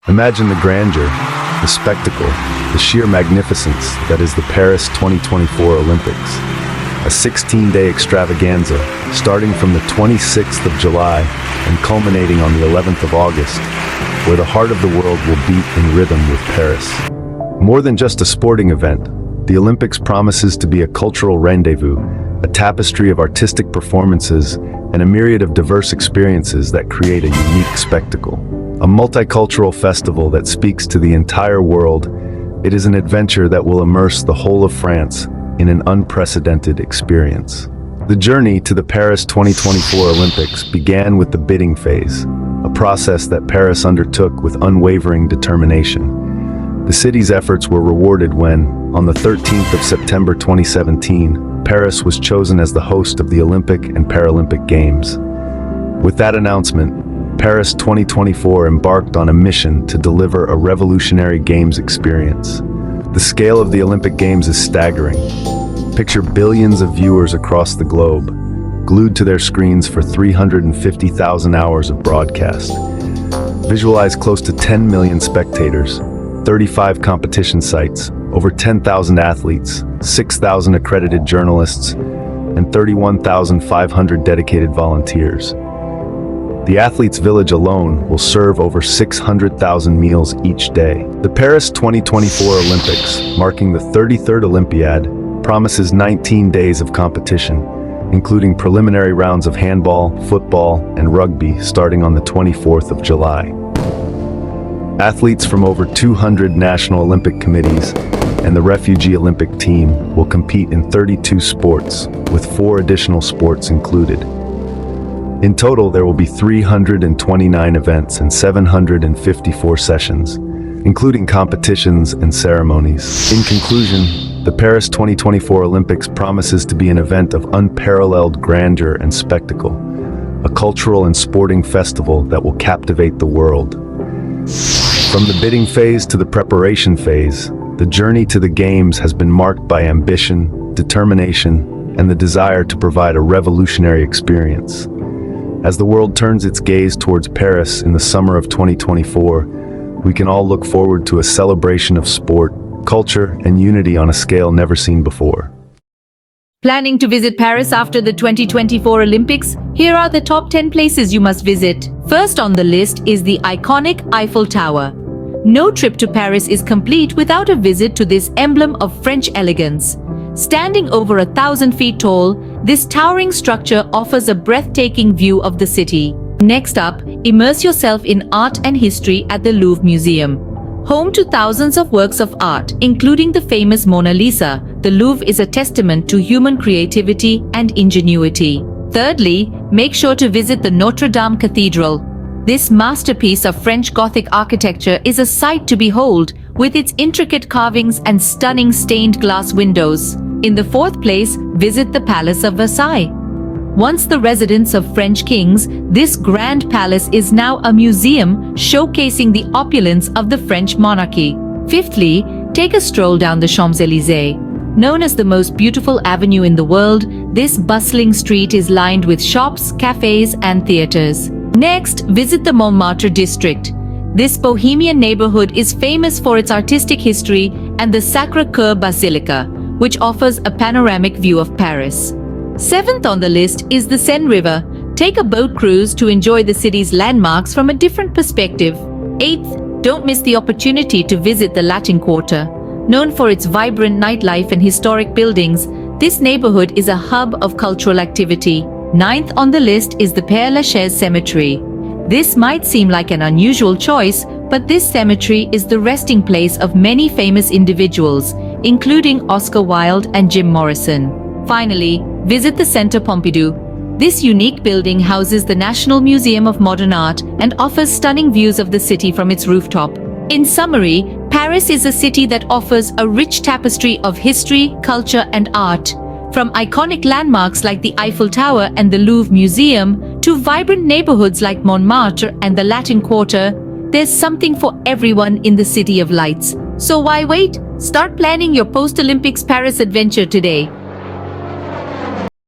Imagine the grandeur, the spectacle, the sheer magnificence that is the Paris 2024 Olympics. A 16-day extravaganza starting from the 26th of July and culminating on the 11th of August, where the heart of the world will beat in rhythm with Paris. More than just a sporting event, the Olympics promises to be a cultural rendezvous, a tapestry of artistic performances, and a myriad of diverse experiences that create a unique spectacle. A multicultural festival that speaks to the entire world, it is an adventure that will immerse the whole of France in an unprecedented experience. The journey to the Paris 2024 Olympics began with the bidding phase, a process that Paris undertook with unwavering determination. The city's efforts were rewarded when, on the 13th of September 2017, Paris was chosen as the host of the Olympic and Paralympic Games. With that announcement, Paris 2024 embarked on a mission to deliver a revolutionary Games experience. The scale of the Olympic Games is staggering. Picture billions of viewers across the globe, glued to their screens for 350,000 hours of broadcast. Visualize close to 10 million spectators, 35 competition sites, over 10,000 athletes, 6,000 accredited journalists, and 31,500 dedicated volunteers. The Athletes' Village alone will serve over 600,000 meals each day. The Paris 2024 Olympics, marking the 33rd Olympiad, promises 19 days of competition, including preliminary rounds of handball, football, and rugby starting on the 24th of July. Athletes from over 200 national Olympic committees and the refugee Olympic team will compete in 32 sports, with 4 additional sports included. In total, there will be 329 events and 754 sessions, including competitions and ceremonies. In conclusion, the Paris 2024 Olympics promises to be an event of unparalleled grandeur and spectacle, a cultural and sporting festival that will captivate the world. From the bidding phase to the preparation phase, the journey to the Games has been marked by ambition, determination, and the desire to provide a revolutionary experience. As the world turns its gaze towards Paris in the summer of 2024, we can all look forward to a celebration of sport, culture, and unity on a scale never seen before. Planning to visit Paris after the 2024 Olympics? Here are the top 10 places you must visit. First on the list is the iconic Eiffel Tower. No trip to Paris is complete without a visit to this emblem of French elegance. Standing over 1,000 feet tall, this towering structure offers a breathtaking view of the city. Next up, immerse yourself in art and history at the Louvre Museum. Home to thousands of works of art, including the famous Mona Lisa, the Louvre is a testament to human creativity and ingenuity. Thirdly, make sure to visit the Notre Dame Cathedral. This masterpiece of French Gothic architecture is a sight to behold, with its intricate carvings and stunning stained glass windows. In the fourth place, visit the Palace of Versailles. Once the residence of French kings, this grand palace is now a museum showcasing the opulence of the French monarchy. Fifthly, take a stroll down the Champs-Élysées. Known as the most beautiful avenue in the world, this bustling street is lined with shops, cafes, and theaters. Next, visit the Montmartre district. This bohemian neighborhood is famous for its artistic history and the Sacré-Cœur Basilica, which offers a panoramic view of Paris. Seventh on the list is the Seine River. Take a boat cruise to enjoy the city's landmarks from a different perspective. Eighth, don't miss the opportunity to visit the Latin Quarter. Known for its vibrant nightlife and historic buildings, this neighborhood is a hub of cultural activity. Ninth on the list is the Père Lachaise Cemetery. This might seem like an unusual choice, but this cemetery is the resting place of many famous individuals, including Oscar Wilde and Jim Morrison. Finally, visit the Centre Pompidou. This unique building houses the National Museum of Modern Art and offers stunning views of the city from its rooftop. In summary, Paris is a city that offers a rich tapestry of history, culture, and art. From iconic landmarks like the Eiffel Tower and the Louvre Museum to vibrant neighborhoods like Montmartre and the Latin Quarter, there's something for everyone in the City of Lights. So why wait? Start planning your post-Olympics Paris adventure today.